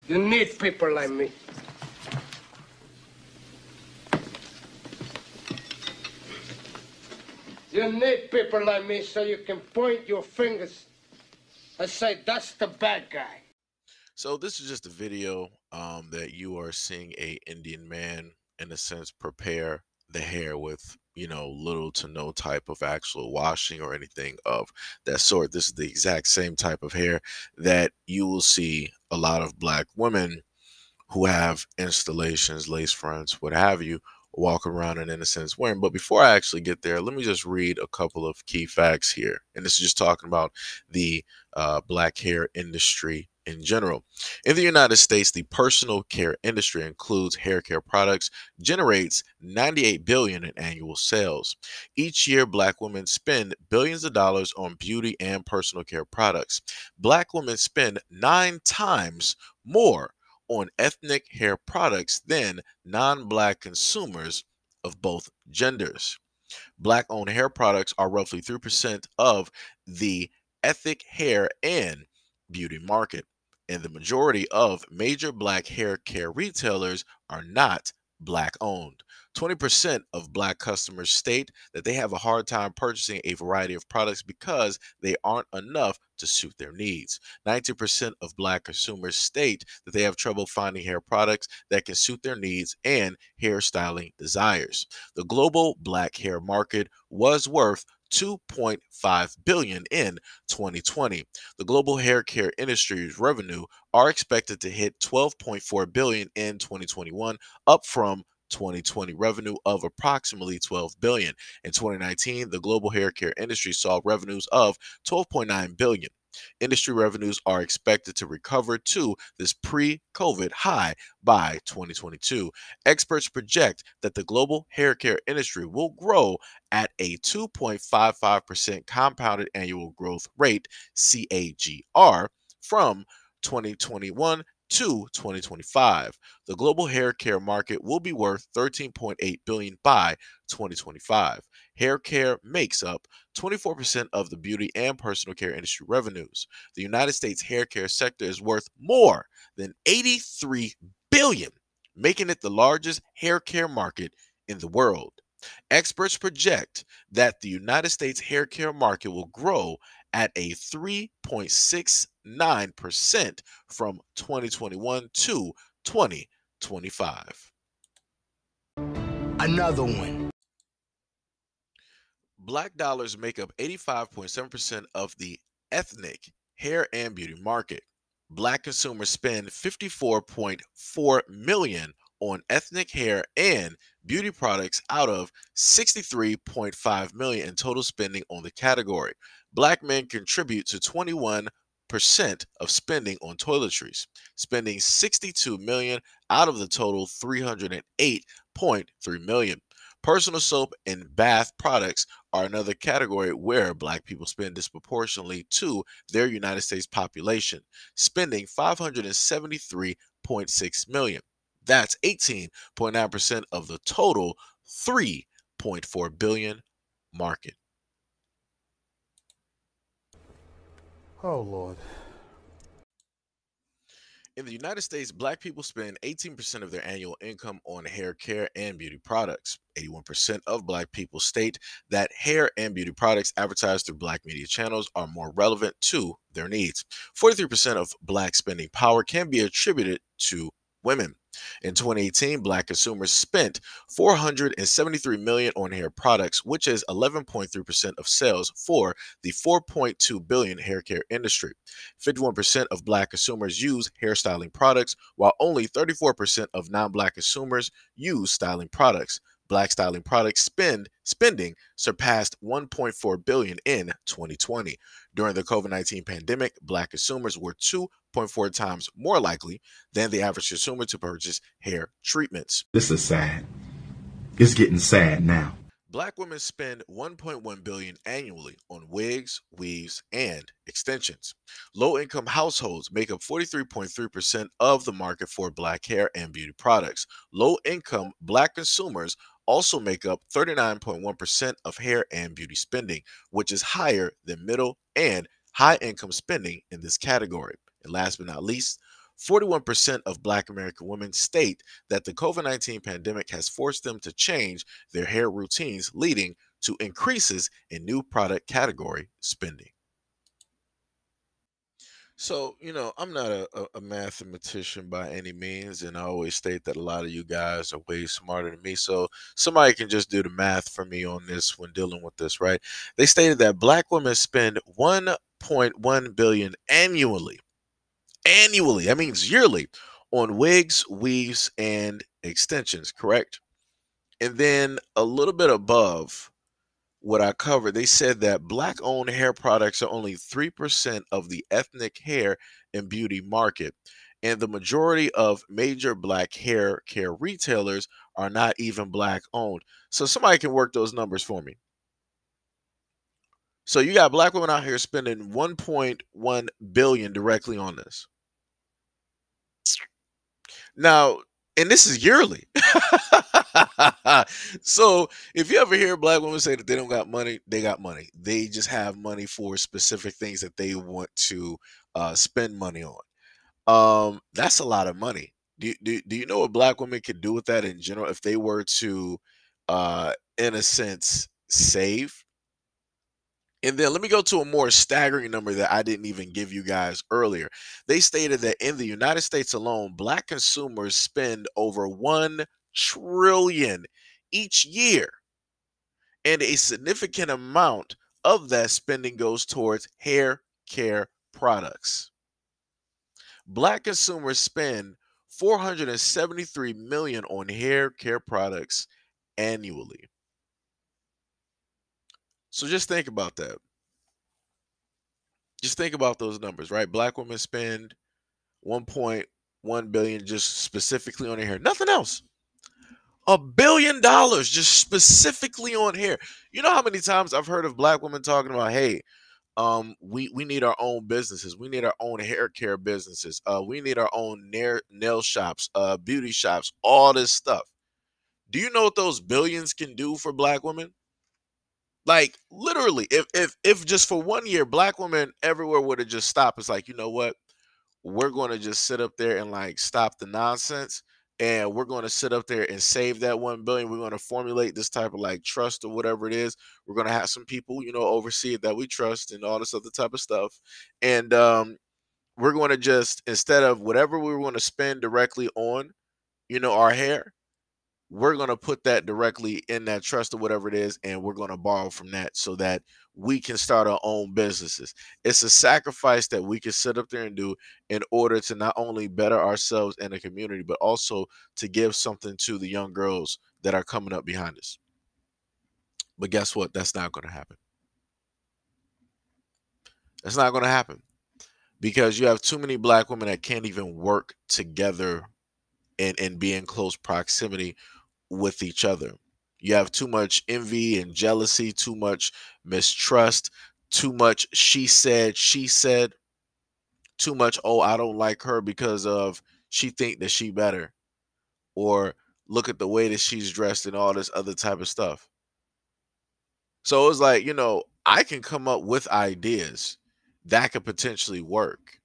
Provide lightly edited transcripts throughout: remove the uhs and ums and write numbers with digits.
You need people like me. You need people like me so you can point your fingers and say, that's the bad guy. So this is just a video that you are seeing a Indian man, in a sense, prepare the hair with, little to no type of actual washing or anything of that sort. This is the exact same type of hair that you will see a lot of black women who have installations, lace fronts, what have you, walk around in a sense wearing. But before I actually get there, let me just read a couple of key facts here. And this is just talking about the black hair industry in general. In the United States, the personal care industry includes hair care products, generates 98 billion in annual sales. Each year, black women spend billions of dollars on beauty and personal care products. Black women spend 9 times more on ethnic hair products than non-black consumers of both genders. Black-owned hair products are roughly 3% of the ethnic hair and beauty market, and the majority of major black hair care retailers are not black-owned. 20% of black customers state that they have a hard time purchasing a variety of products because they aren't enough to suit their needs. 90% of black consumers state that they have trouble finding hair products that can suit their needs and hairstyling desires. The global black hair market was worth 2.5 billion in 2020. The global hair care industry's revenue are expected to hit 12.4 billion in 2021, up from 2020 revenue of approximately 12 billion. In 2019, the global hair care industry saw revenues of 12.9 billion. Industry revenues are expected to recover to this pre-COVID high by 2022. Experts project that the global hair care industry will grow at a 2.55% compounded annual growth rate, CAGR, from 2021 to 2025. The global hair care market will be worth 13.8 billion by 2025. Hair care makes up 24% of the beauty and personal care industry revenues. The United States hair care sector is worth more than 83 billion, making it the largest hair care market in the world. Experts project that the United States hair care market will grow at a 3.69% from 2021 to 2025. Another one. Black dollars make up 85.7% of the ethnic hair and beauty market. Black consumers spend 54.4 million on ethnic hair and beauty products out of 63.5 million in total spending on the category. Black men contribute to 21% of spending on toiletries, spending 62 million out of the total 308.3 million. Personal soap and bath products are another category where black people spend disproportionately to their United States population, spending 573.6 million. That's 18.9% of the total 3.4 billion market. Oh, Lord. In the United States, black people spend 18% of their annual income on hair care and beauty products. 81% of black people state that hair and beauty products advertised through black media channels are more relevant to their needs. 43% of black spending power can be attributed to women. In 2018, black consumers spent 473 million on hair products, which is 11.3% of sales for the 4.2 billion hair care industry. 51% of black consumers use hairstyling products, while only 34% of non-black consumers use styling products. Black styling products spending surpassed 1.4 billion in 2020. During the COVID-19 pandemic, black consumers were 2.4 times more likely than the average consumer to purchase hair treatments. This is sad. It's getting sad now. Black women spend 1.1 billion annually on wigs, weaves, and extensions. Low-income households make up 43.3% of the market for black hair and beauty products. Low-income black consumers also make up 39.1% of hair and beauty spending, which is higher than middle and high income spending in this category. And last but not least, 41% of Black American women state that the COVID-19 pandemic has forced them to change their hair routines, leading to increases in new product category spending. So, I'm not a mathematician by any means, and I always state that a lot of you guys are way smarter than me. So, somebody can just do the math for me on this when dealing with this, right? They stated that Black women spend 1.1 billion annually. Annually, that means yearly, on wigs, weaves, and extensions, correct? And then a little bit above what I covered, they said that Black owned hair products are only 3% of the ethnic hair and beauty market. And the majority of major Black hair care retailers are not even Black owned. So somebody can work those numbers for me. So you got Black women out here spending 1.1 billion directly on this. Now, and this is yearly. So if you ever hear Black women say that they don't got money, they got money. They just have money for specific things that they want to spend money on. That's a lot of money. Do you know what Black women could do with that in general if they were to, in a sense, save? And then let me go to a more staggering number that I didn't even give you guys earlier. They stated that in the United States alone, Black consumers spend over 1 trillion each year, and a significant amount of that spending goes towards hair care products. Black consumers spend 473 million on hair care products annually. So just think about that. Just think about those numbers, right? Black women spend 1.1 billion just specifically on their hair. Nothing else. $1 billion just specifically on hair. You know how many times I've heard of Black women talking about, hey, we need our own businesses. We need our own hair care businesses. We need our own nail shops, beauty shops, all this stuff. Do you know what those billions can do for Black women? Like literally, if just for 1 year, Black women everywhere would have just stopped. It's like, you know what? We're going to just sit up there and like stop the nonsense, and we're going to sit up there and save that 1 billion. We're going to formulate this type of like trust or whatever it is. We're going to have some people, oversee it that we trust and all this other type of stuff. And we're going to just, instead of whatever we want to spend directly on, our hair, we're going to put that directly in that trust or whatever it is, and we're going to borrow from that so that we can start our own businesses. It's a sacrifice that we can sit up there and do in order to not only better ourselves and the community, but also to give something to the young girls that are coming up behind us. But guess what? That's not going to happen. That's not going to happen because you have too many Black women that can't even work together and be in close proximity with each other. You have too much envy and jealousy, too much mistrust, too much she said, too much, oh, I don't like her because of she think that she better, or look at the way that she's dressed and all this other type of stuff. So it's like, I can come up with ideas that could potentially work,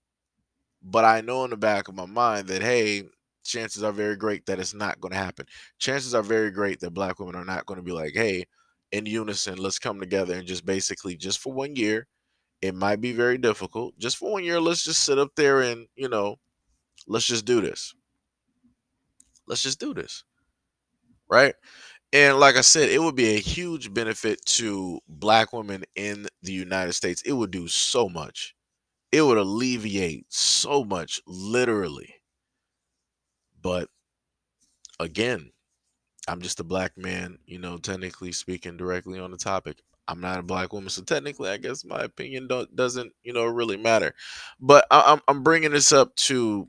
but I know in the back of my mind that, hey, chances are very great that it's not going to happen. Chances are very great that Black women are not going to be like, hey, in unison, let's come together and just basically, just for 1 year, it might be very difficult. Just for 1 year, let's just sit up there and, let's just do this. Let's just do this. Right. And like I said, it would be a huge benefit to Black women in the United States. It would do so much. It would alleviate so much, literally. But again, I'm just a Black man, technically speaking directly on the topic. I'm not a Black woman, so technically, I guess my opinion doesn't, really matter. But I'm bringing this up to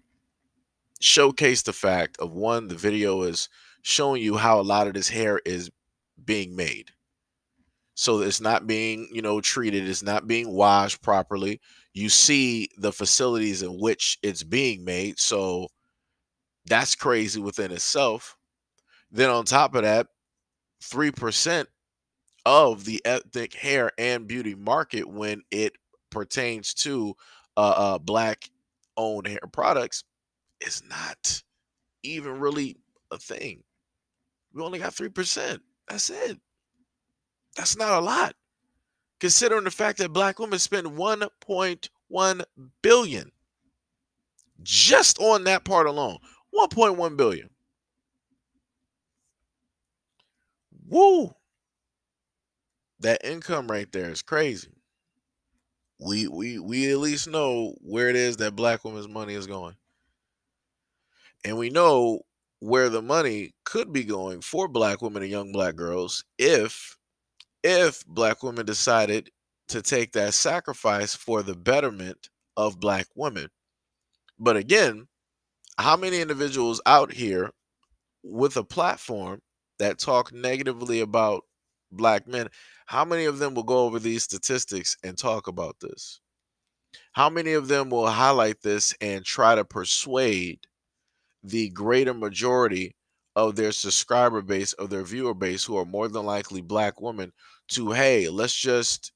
showcase the fact of, one, the video is showing you how a lot of this hair is being made. So it's not being, treated. It's not being washed properly. You see the facilities in which it's being made. So that's crazy within itself. Then on top of that, 3% of the ethnic hair and beauty market when it pertains to Black owned hair products is not even really a thing. We only got 3%. That's it. That's not a lot, considering the fact that black women spend 1.1 billion just on that part alone. 1.1 billion. Woo! That income right there is crazy. We at least know where it is that black women's money is going. And we know where the money could be going for black women and young black girls if black women decided to take that sacrifice for the betterment of black women. But again, how many individuals out here with a platform that talk negatively about black men, how many of them will go over these statistics and talk about this? How many of them will highlight this and try to persuade the greater majority of their subscriber base, of their viewer base, who are more than likely black women, to, hey, let's just,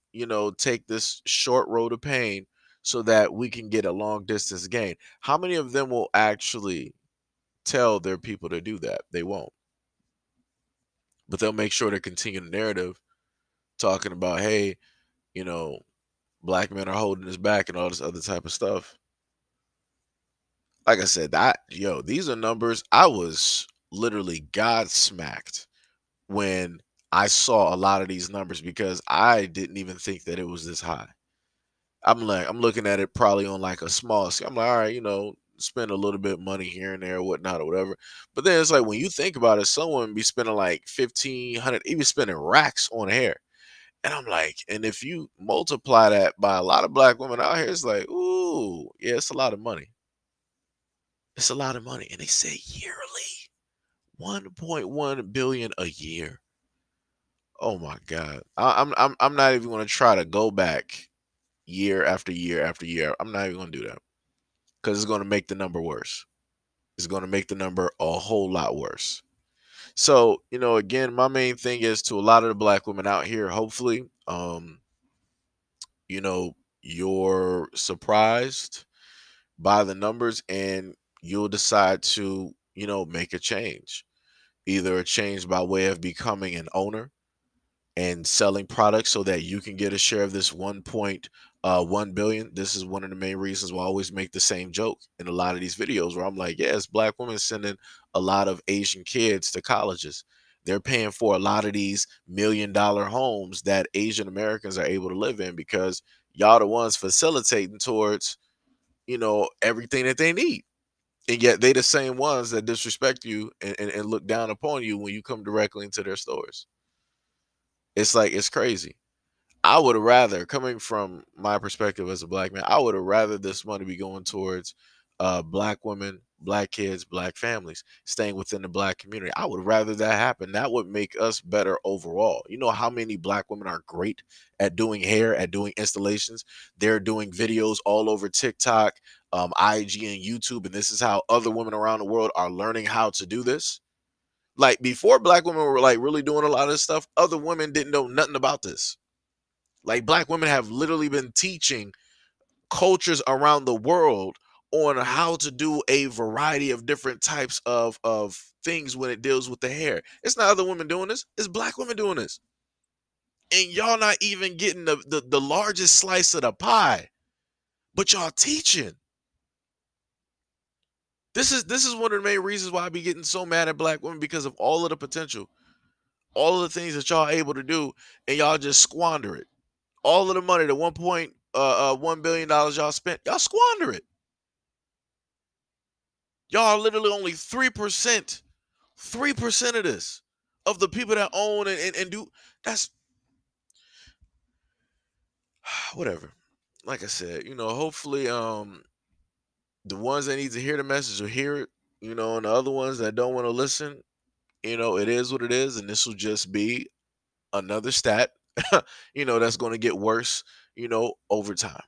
take this short road of pain so that we can get a long distance gain? How many of them will actually tell their people to do that? They won't. But they'll make sure to continue the narrative talking about, hey, black men are holding us back and all this other type of stuff. Like I said, these are numbers. I was literally godsmacked when I saw a lot of these numbers, because I didn't even think that it was this high. I'm looking at it probably on like a small scale. I'm like, all right, spend a little bit of money here and there, whatnot, or whatever. But then it's like, when you think about it, someone be spending like 1,500, even spending racks on hair. And I'm like, and if you multiply that by a lot of black women out here, it's like, ooh, yeah, it's a lot of money. It's a lot of money. And they say yearly, 1.1 billion a year. Oh my God. I'm not even going to try to go back year after year after year. I'm not even going to do that, because it's going to make the number worse. It's going to make the number a whole lot worse. So, again, my main thing is to a lot of the black women out here, hopefully, you're surprised by the numbers and you'll decide to, make a change. Either a change by way of becoming an owner and selling products so that you can get a share of this 1.1 billion. This is one of the main reasons why I always make the same joke in a lot of these videos, where I'm like, yes, black women sending a lot of Asian kids to colleges. They're paying for a lot of these $1 million homes that Asian Americans are able to live in, because y'all the ones facilitating towards, everything that they need. And yet they the same ones that disrespect you and look down upon you when you come directly into their stores. It's like, it's crazy. I would have rather, coming from my perspective as a black man, I would have rather this money be going towards black women, black kids, black families, staying within the black community. I would rather that happen. That would make us better overall. You know how many black women are great at doing hair, at doing installations? They're doing videos all over TikTok, IG, and YouTube, and this is how other women around the world are learning how to do this. Like, before black women were like really doing a lot of this stuff, other women didn't know nothing about this. Like, black women have literally been teaching cultures around the world on how to do a variety of different types of things when it deals with the hair. It's not other women doing this, it's black women doing this. And y'all not even getting the largest slice of the pie, but y'all teaching. This is one of the main reasons why I be getting so mad at black women, because of all of the potential, all of the things that y'all able to do, and y'all just squander it. All of the money, the $1 billion y'all spent, y'all squander it. Y'all are literally only 3% of this, of the people that own and do. That's whatever. Like I said, hopefully the ones that need to hear the message will hear it, and the other ones that don't want to listen, it is what it is, and this will just be another stat, that's going to get worse, over time.